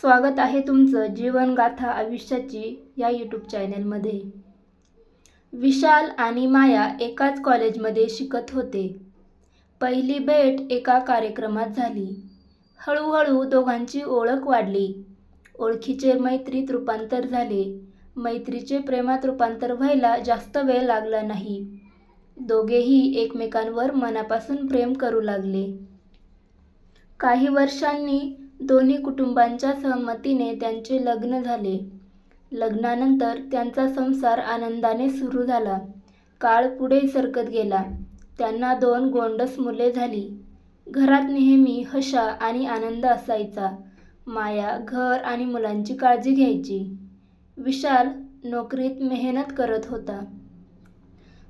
स्वागत आहे तुमचं जीवनगाथा आयुष्याची या यूट्यूब चॅनलमध्ये। विशाल आणि माया एकाच कॉलेजमध्ये शिकत होते। पहिली भेट एका कार्यक्रमात झाली। हळूहळू दोघांची ओळख वाढली। ओळखीचे मैत्रीत रूपांतर झाले। मैत्रीचे प्रेमात रूपांतर व्हायला जास्त वेळ लागला नाही। दोघेही एकमेकांवर मनापासून प्रेम करू लागले। काही वर्षांनी दोन्ही कुटुंबांच्या सहमतीने त्यांचे लग्न झाले। लग्नानंतर त्यांचा संसार आनंदाने सुरू झाला। काळ पुढे सरकत गेला। त्यांना 2 गोंडस मुले झाली। घरात नेहमी हशा आणि आनंद असायचा। माया घर आणि मुलांची काळजी घ्यायची। विशाल नोकरीत मेहनत करत होता।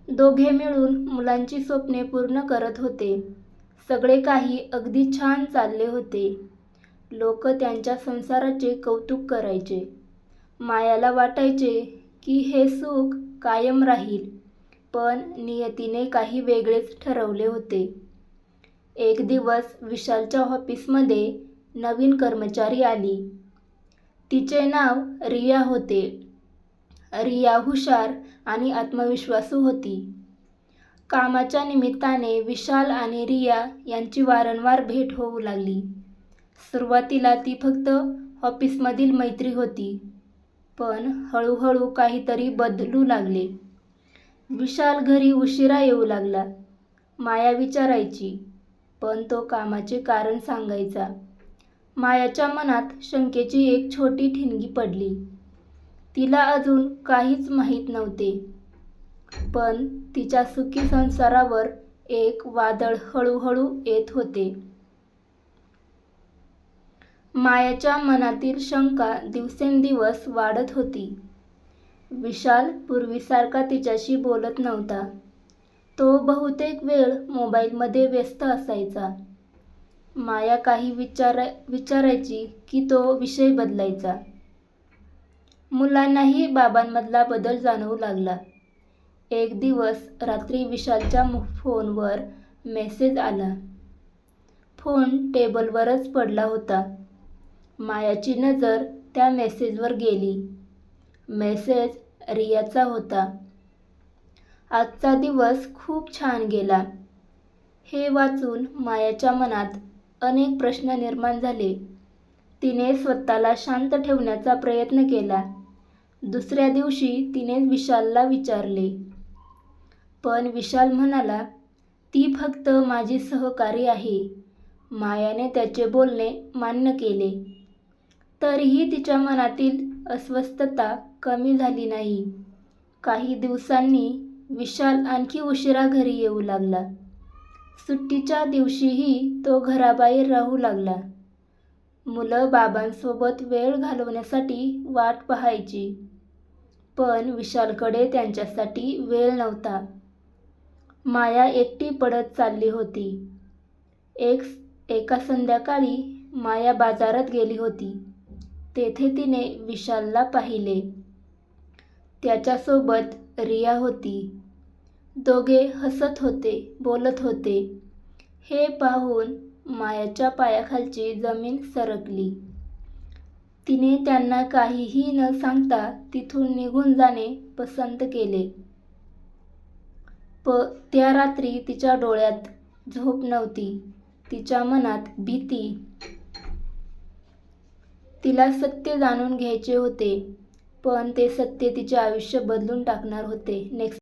दोघे मिळून मुलांची स्वप्ने पूर्ण करत होते। सगळे काही अगदी छान चालले होते। लोक त्यांच्या संसाराचे कौतुक करायचे। मायाला वाटायचे की हे सुख कायम राहील, पण नियतीने काही वेगळेच ठरवले होते। एक दिवस विशालच्या ऑफिसमध्ये नवीन कर्मचारी आली। तिचे नाव रिया होते। रिया हुशार आणि आत्मविश्वासू होती। कामाच्या निमित्ताने विशाल आणि रिया यांची वारंवार भेट होऊ लागली। सुरुवातीला ती फक्त ऑफिसमधील मैत्री होती, पण हळूहळू काहीतरी बदलू लागले। विशाल घरी उशिरा येऊ लागला। माया विचारायची, पण तो कामाचे कारण सांगायचा। मायाच्या मनात शंकेची एक छोटी ठिणगी पडली। तिला अजून काहीच माहीत नव्हते, पण तिच्या सुखी संसारावर एक वादळ हळूहळू येत होते। मायाच्या मनातील शंका दिवसेंदिवस वाढत होती। विशाल पूर्वीसारखा तिच्याशी बोलत नव्हता। तो बहुतेक वेळ मोबाईलमध्ये व्यस्त असायचा। माया काही विचारायची की तो विषय बदलायचा। मुलांनाही बाबांमधला बदल जाणवू लागला। एक दिवस रात्री विशालच्या फोनवर मेसेज आला। फोन टेबलवरच पडला होता। मायाची नजर त्या मेसेजवर गेली। मेसेज रियाचा होता। आजचा दिवस खूप छान गेला। हे वाचून मायाच्या मनात अनेक प्रश्न निर्माण झाले। तिने स्वतःला शांत ठेवण्याचा प्रयत्न केला। दुसऱ्या दिवशी तिने विशालला विचारले, पण विशाल म्हणाला, ती फक्त माझी सहकारी आहे। मायाने त्याचे बोलणे मान्य केले। तरीही तिच्या मनातील अस्वस्थता कमी झाली नाही। काही दिवसांनी विशाल आणखी उशिरा घरी येऊ लागला। सुट्टीच्या दिवशीही तो घराबाहेर राहू लागला। मुलं बाबांसोबत वेळ घालवण्यासाठी वाट पाहायची, पण विशालकडे त्यांच्यासाठी वेळ नव्हता। माया एकटी पडत चालली होती। एका संध्याकाळी माया बाजारात गेली होती। तेथे तिने विशालला पाहिले। त्याच्यासोबत रिया होती। दोघे हसत होते, बोलत होते। हे पाहून मायाच्या पायाखालची जमीन सरकली। तिने त्यांना काहीही न सांगता तिथून निघून जाणे पसंत केले। त्या रात्री तिच्या डोळ्यात झोप नव्हती। तिच्या मनात भीती। तिला सत्य जाणून घ्यायचे होते, पण ते सत्य तिचे आयुष्य बदलून टाकणार होते। नेक्स्ट